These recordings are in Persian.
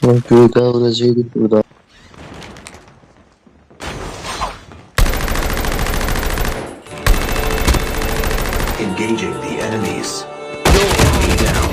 Cuidado, Brasil, cuidado. Engaging the enemies. Enemy down.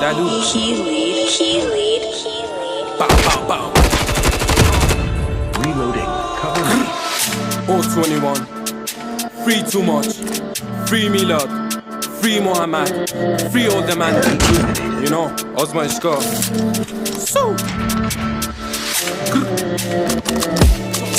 Dalu. Key lead. Bow, bow, bow. Reloading. Cover me. 021. Free too much. Free Milad. Free Mohammed. Free all the man. You know, آزمایشگاه. So.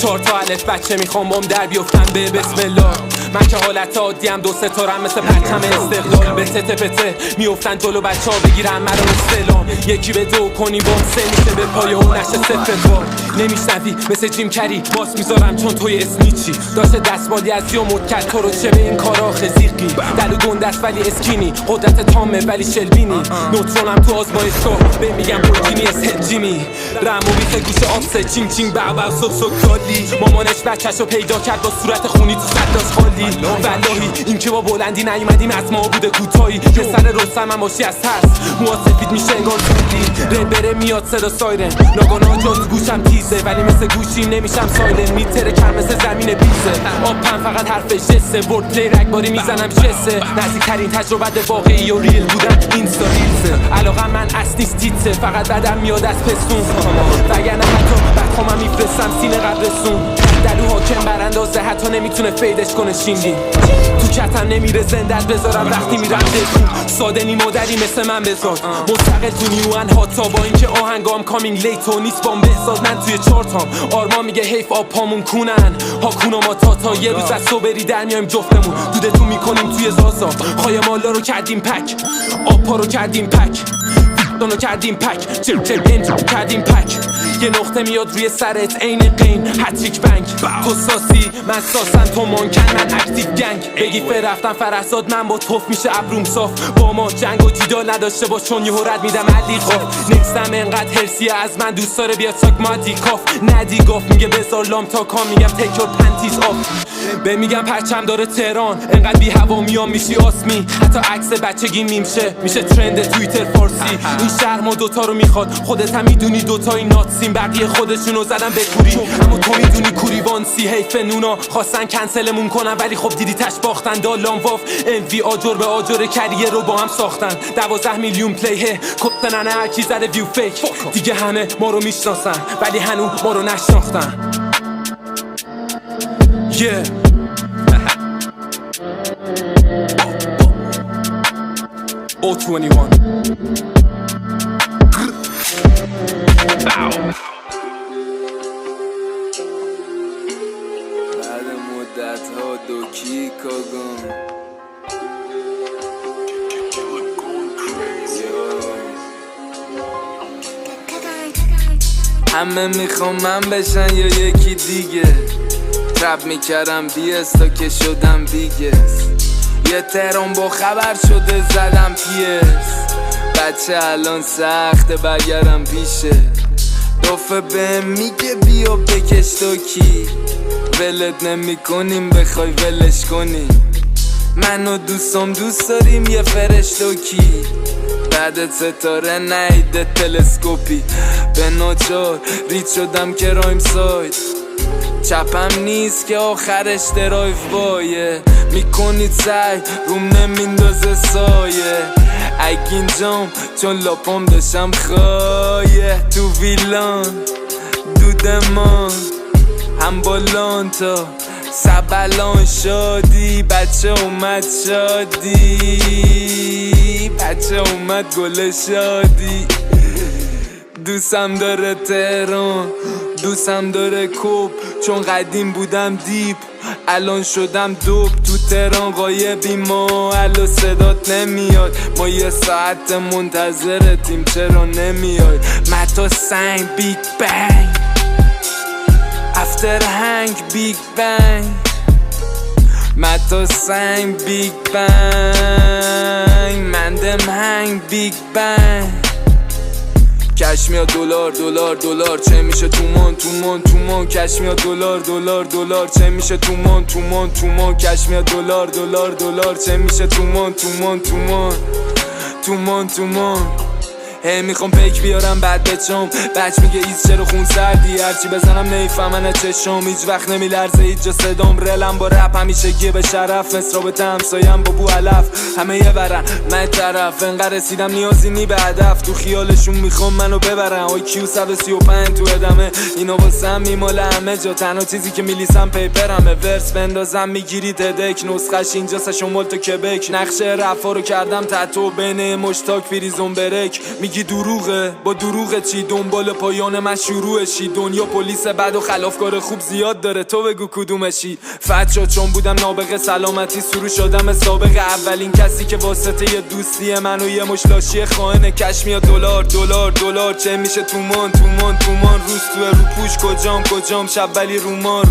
4 تا الف بچه میخوام بام در بیفتن به بسم الله. من که حالت عادیم 2 ستارم مثل پرچم استقلال. به تته پته میافتن جلو بچه ها بگیرن مرا استعلام. یکی به 2 کنی بام 3 میشه به پای اون نشه 0 بار. نمیشنوی مثل جیم کری ماس میذارم چون توی اسنیچی. داشته دستمالی از یا مد کرد تو رو چه به این کارا خزیقی. دلو گندست ولی اسکینی قدرت تامه ولی شلبینی. نوترونم تو آزمایشگاه به میگم بورگینی اسهجیمی. رمو بیخه گوش آفسه چینگ چینگ باو باو سوک سوک کالی. مامانش بچه‌شو پیدا کرد با صورت خونی تو صداش خالی. واللهی این که با بلندی نیومدیم از ما بوده کوتاهی. پسر رستم هم باشی از ترس موها سفید میشه انگار زودی. ربره میاد صدا سایرن ناگانا جز گوشم تیزه ولی مثل گوشی نمیشم سایلن. میتره کر مثل زمین بیزه آبم فقط حرفش جسه. ورد پلی رگباری میزنم شسه. نزدیکترین تجربت واقعی و ریل بودن اینستا ریلزه. علاقه من اصل نیست تیتسه فقط بدم میاد از پستون. وگرنه حتی بخوامم میفرستم سینه قبرستون. دلو حاکم براندازه حتی نمیتونه فیدش کنه شینلی. تو کتم نمیره زندت بذارم وقتی میرم دکون. ساده نی مادری مثل من بذار مستقل تو نیوان هاتا. با اینکه آهنگام کامینگ لیتو نیست بام بهزاد. من توی چارتام آرما میگه حیف آب پامون کونن هاکونا ما تا یه روز از تو بری در میایم جفتمون. دودتون میکنیم توی زازا. خای مالا رو کردیم پک آپا رو کردیم پک دونو کردیم پک چل کردیم پک. یه نقطه میاد روی سرت عین قین هتریک بنک. تو ساسی من ساسن تو مانکن من اکتیو گنگ. بگی رفتم فرزاد من با توف میشه ابروم صاف. با ما جنگ و جیدال نداشته باش چون یه رد میدم علی قاف. نکستم انقدر هرسیه از من دوست داره بیاد ساک مادی کاف. ندی گاف میگه بذار لام تا کام میگم تیک یور پنتیز آف. به میگم پرچم داره تهران انقدر بی هوا میام میشی آسمی. حتی عکس بچگی میشه ترند توییتر فارسی. این شهر ما دوتا رو میخواد خودت هم میدونی دوتایی ناتسیم. بقیه خودشونو زدن به کوری اما تو میدونی کوری وانسی. حیف نونا خواستن کنسلمون کنن ولی خب دیدی تش باختن. دالان واف انوی آجر به آجر کریر رو با هم ساختن. 12 میلیون پلیه کتنن هرکی زده ویو فیک. دیگه همه ما رو میشناسن ولی هنو ما رو نشناختن. Yeah. O21. بعد مدت ها دوکی کاگان همه میخوام من بشن یا یکی دیگه. رب میکردم بیست تا که شدم بیگست. یه تهران با خبر شده زدم پیس. بچه الان سخته برگردم پیشه. دافه به میگه بیا بکش تو کی. ولت نمی کنیم بخوای ولش کنیم. من و دوستم دوست داریم یه فرشتوکی. بعد ستاره نیده تلسکوپی. به ناچار رید شدم که رایم ساید. چپم نیست که آخرش درایو بایه. میکنید سعی روم نمیندازه سایه. اگین جام چون لاپام داشتم خایه. تو ویلان دودمان هم بالان تا سبلان شادی. بچه اومد شادی. بچه اومد گل شادی. دوستم داره تهران دوستم داره کوب. چون قدیم بودم دیپ الان شدم دوب. تو تهران غایبی ما الو صدات نمیاد. ما یه ساعت منتظرتیم چرا نمیای. متا سنگ بیگ بنگ افتر هنگ بیگ بنگ. متا سنگ بیگ بنگ مندم هنگ بیگ بنگ. کش میاد دلار دلار دلار چه میشه تومان تومان تومان. کش میاد دلار دلار دلار چه میشه تومان تومان تومان. کش میاد دلار دلار دلار چه میشه تومان تومان تومان تومان تومان. میخوام پیک بیارم بعد بچم بچ میگه ایز چرا خون سردی هرچی بزنم نیفهمن چشم هیچ وقت نمیلرزه هیچ جا صدام رلم با رپ همیشه گیه به شرف مصرابت همسایم با بو علف همه یه برن من طرف انقدر رسیدم نیازی نی به هدف تو خیالشون میخوام منو ببرن آی کیو 135 تو ادمه اینا واسم میماله همه جا تنها چیزی که میلیسم پیپرمه ورس بندازم میگیری تدک نسخش اینجا سشمال تو کبک نقشه رفا رو کردم تتو بین مشتاک فریزون برک میگی دروغه با دروغه چی دنبال پایان من شروعشی دنیا پلیس بد و خلافکار خوب زیاد داره تو بگو کدومشی فتشا چون بودم نابغه سلامتی سرو شدم سابق اولین کسی که واسطه یه دوستی من و یه مشلاشی خائن کش میاد دلار دلار دلار چه میشه تومان تومان تومان روز تو رو پوش کجام شب ولی روما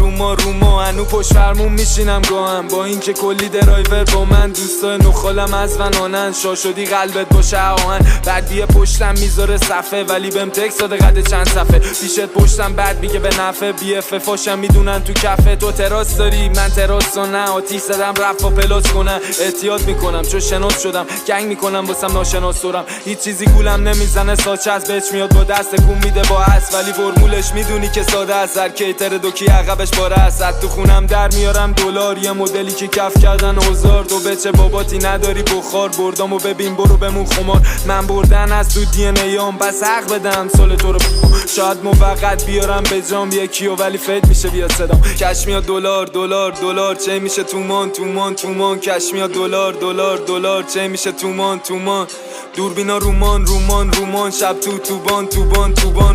هنو پشت فرمون میشینم گاهم با اینکه کلی درایور با من دوستای نخالم از ونانن شا شدی قلبت باشه آهن بعد بیه پشتم میذاره صفه ولی بهم تکس داده قد چند صفحه پیشت پشتم بعد میگه به نفع بی اف فاشم میدونن تو کفه تو تراس داری من تراس و نه آتیش زدم رفت و پلاس کنم احتیاط میکنم چون شناس شدم گنگ میکنم واسم ناشناس دارم هیچ چیزی گولم نمیزنه ساچه از بچ میاد با دست کون میده با هست ولی فرمولش میدونی که ساده است هر کیتر دوکی عقبش باره است تو خونم در میارم دلار یه مدلی که کف کردن اوزار تو بچه باباتی نداری بخار بردامو ببین برو بمون خمار من بردن از تو دی ان ایام بس حق بدم سال تو رو شاید موقت بیارم به جام یکیو ولی فید میشه بیا صدام کش میاد دلار چه میشه تومان کش میاد دلار چه میشه تومان دوربینا رومان شب توبان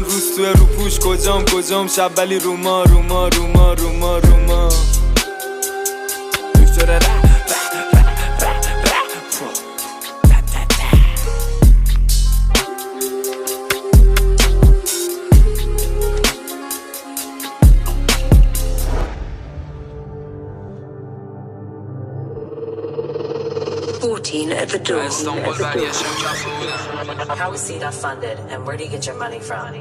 روز تو رو پوش کجام شب ولی روما دکتر at the door. How is CETA funded and where do you get your money from?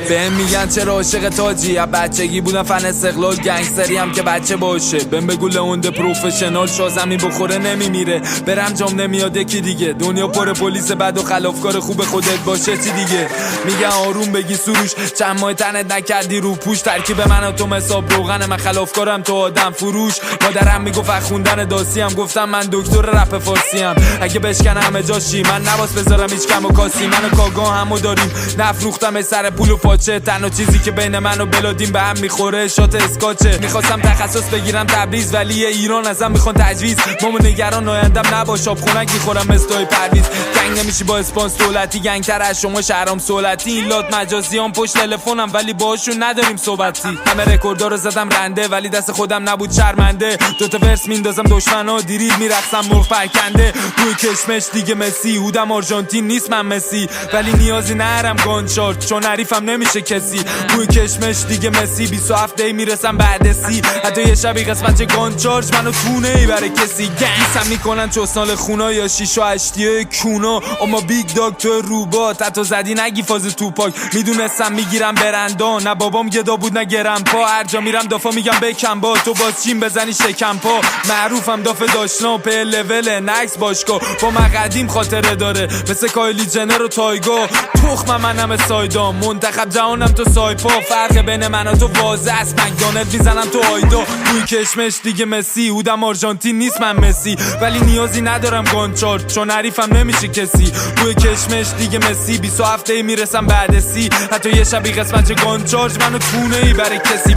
بهم میگن چرا عاشق تاجی از بچگی بودم فن استقلال گنگستری هم که بچه باشه بهم بگو لئوند پروفشنال شا زمین بخوره نمیمیره برم جام نمیاد یکی دیگه دنیا پر پلیس بد و خلافکار خوب خودت باشه چی دیگه میگن آروم بگی سروش چند ماه تنت نکردی رو پوش ترکیب من و تو حساب روغن من خلافکارم تو آدم فروش مادرم میگفت خوندن داسی هم گفتم من دکتر رپ فارسی ام اگه بشکنه همه جاشی من نواس بذارم هیچ کم و کاسی منو کاگاه همو داریم نفروختم سر پول و پاچه تنها چیزی که بین من و بلادین به هم میخوره شات اسکاچه میخواستم تخصص بگیرم تبریز ولی ایران ازم میخوان تجویز مامو نگران آیندم نباش آب خونک میخورم مثل پرویز گنگ نمیشی با اسپانس دولتی گنگتر از شما شهرام سولتی این لات مجازیام پشت تلفنم ولی باهاشون نداریم صحبتی همه رکوردا رو زدم رنده ولی دست خودم نبود شرمنده دوتا ورس میندازم دشمنا دیرید میرقصم مرغ پرکنده روی کشمش دیگه مسی هودم آرژانتین نیست من مسی ولی نیازی نرم گانچارت چون حریفم نمیشه کسی روی کشمش دیگه مسی 27 دی میرسم بعد سی حتی یه شبی قسمت گانچارج منو تونه ای برای کسی گنگسم میکنن چوسنال خونا یا شیشا هشتیه کونا اما بیگ داگ تو روبات حتی زدی نگی فاز توپاک میدونستم میگیرم برندا نه بابام گدا بود نه گرم پا هر جا میرم دافا میگم بکن با تو باز چین بزنی شکم پا معروفم دافه داشتنا په لول نکس باشگاه با من قدیم خاطره داره مثل کایلی جنر و تایگا تخمم منم سایدا منتخب جهانم تو سایپا فرق بین من و تو واضح است مکدونالد میزنم تو آیدا روی کشمش دیگه مسی هودم آرژانتین نیست من مسی ولی نیازی ندارم گانچارت چون حریفم نمیشه کسی روی کشمش دیگه مسی 27 دی میرسم بعد سی حتی یه شبی قسمت گانچارج منو تونه ای برای کسی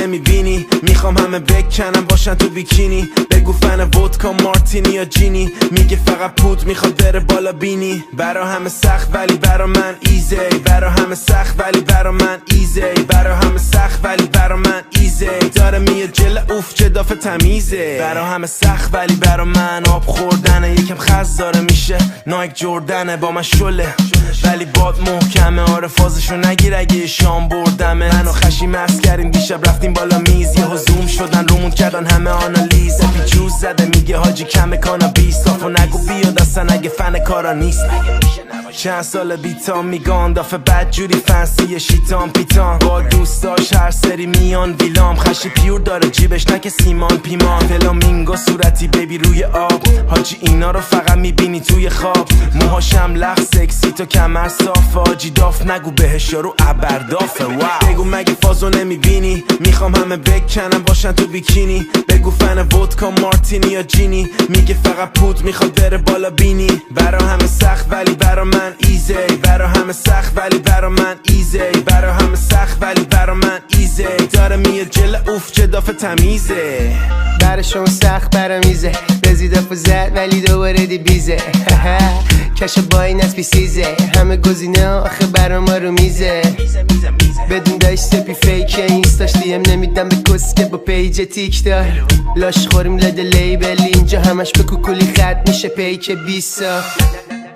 نمیبینی میخوام همه بکنم باشن تو بیکینی بگو فن ودکا مارتینی یا جینی میگه فقط پود میخواد بره بالا بینی برا همه سخت ولی برا من ایزی برا همه سخت ولی برا من ایزی برا همه سخت ولی برا من ایزی داره میاد جل اوف چه دافه تمیزه برا همه سخت ولی برا من آب خوردنه یکم خز داره میشه نایک جردنه با من شله ولی باد محکمه آره فازشو نگیر اگه شام بردمه منو خشی مست کردیم دیشب رفتیم بالا میز یه زوم شدن رومون کردن همه آنالیز اپی جوز زده میگه حاجی کمه کانابیس صافو نگو بیاد اصلا اگه فن کارا نیست چند سال بیتام میگان دافه بد جوری فنسی شیطان پیتان با دوستاش هر سری میان ویلام خشی پیور داره جیبش نکه سیمان پیمان فلامینگو صورتی بیبی روی آب حاجی اینا رو فقط میبینی توی خواب موهاشم لخ سکسی تو کمر صافه حاجی داف نگو بهش یارو ابردافه بگو مگه فازو نمیبینی میخوام همه بکنم باشن تو بیکینی بگو فن ودکا مارتینی یا جینی میگه فقط پود میخواد بره بالا بینی برا همه سخت ولی برا من ایزی برا همه سخت ولی برا من ایزی برا همه سخت ولی برا من ایزی داره میاد جل اوف چه دافه تمیزه برشون سخت برام میزه رزیدافو زد ولی دوباره دی بیزه کشو با این از پیسیزه همه گزینه آخه برا ما رو میزه بدون داشت سپی فیکه اینستاش دیم نمیدم به کسکه با پیج تیک دار لاش خوریم لده لیبل اینجا همش به کوکولی خط میشه پیک 20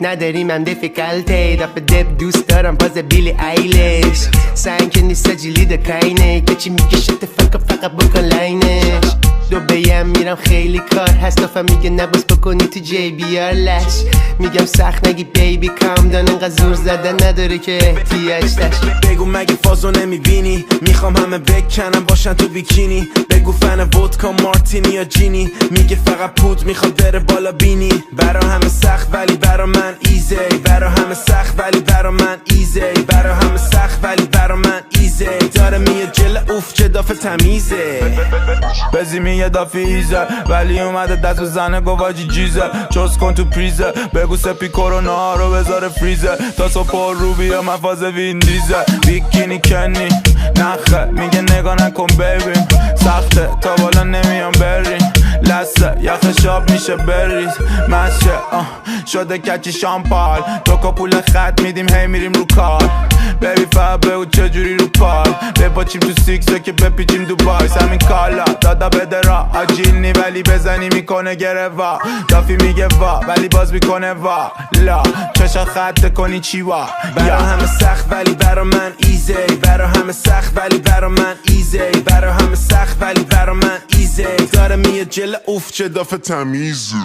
نداریم هم دیفیکالتی رپ دب دوست دارم باز بیلی ایلیش سعی که نیست جیلی دکاینه که چی میگه شت فقط بکن لاینش دو بیم میرم خیلی کار هست دافه میگه نباس بکنی تو جی بی آر لش میگم سخت نگی بیبی کام دان انقدر زور زدن نداره که احتیاج داشت بگو مگه فازو نمیبینی میخوام همه بکنم باشن تو بیکینی بگو فن ودکا مارتینی یا جینی میگه فقط پود میخواد بره بالا بینی برا همه سخت ولی برا من ایزی برا همه سخت ولی برا من ایزی برا همه سخت ولی برا من ایزی داره میاد جل اوف چه دافه تمیزه بزی یه دافی ایزه ولی اومده دست بزنه گواجی جیزه چوز کن تو پریزه بگو سپی کرونا رو بذاره فریزه تا صبح رو بیا مفاز وین دیزه بیکینی کنی نخه میگه نگاه نکن ببین سخته تا بالا نمیام برین لسه یخ شاب میشه بریز مشه شده کچی شامپال تو که پول خط میدیم هی میریم رو کار بیبی فقط بگو چجوری رو پال بپاچیم تو سیکسه که بپیچیم دوبای همین کالا دادا بده را آجیل نی ولی بزنی میکنه گره وا دافی میگه وا ولی باز میکنه وا لا چشا خط کنی چی وا برا همه سخت ولی برا من ایزی برا همه سخت ولی برا من ایزی برا همه سخت ولی برا من ایزی داره میاد جل اوف چه دافه تمیزی